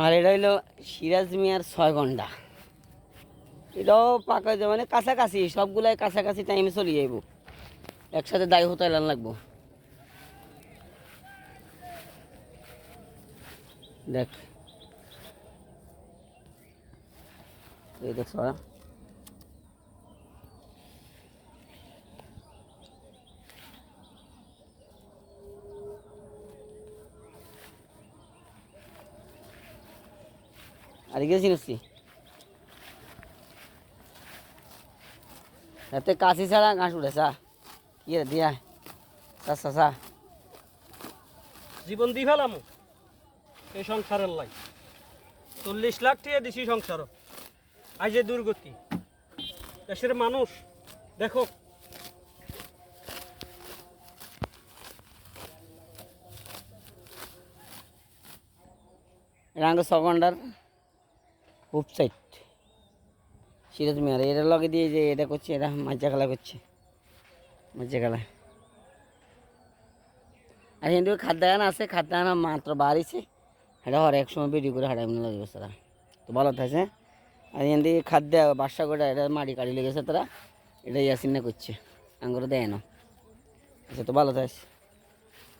আর এটা হইলো সিরাজ মিয়ার 6 ঘন্টা। এটাও পাকা যে মানে কাছাকাছি, সবগুলাই কাছাকাছি টাইমে চলে যাইব, একসাথে দায় হতে এলান লাগবো। দেখ এই দেখ সরা আর গেছি নছি এতে কাশি ছাড়া ঘাস উঠেছা কি রে দিয়া চা জীবন দি ফেলাম এই সংসারের লাই 40 লাখ টাকা দিছি সংসার, আজ যে দুর্গতি দেশের মানুষ দেখো। রাঙ্গ 6 ঘন্টার ওয়েবসাইট সিরাজ মিয়ার এটা লগে দিয়ে যে এটা করছে, এটা মাজ্জা খেলা করছে, মাজ্জা খেলা। আর হিন্দু খাদ্যায়ন আছে, খাদ্যায়ন মাত্র বাড়িছে, এটা হর এক সময় ভিডিও করে হাঁটাই মনে লাগবে তারা। তো ভালো থাকছে। আর হিন্দি খাদ্য বাসা করে এটা মাটি কাটি লেগেছে তারা, এটা ইয়াসিন না করছে আঙ্গুর দেয় না। আচ্ছা তো ভালো থাকছে।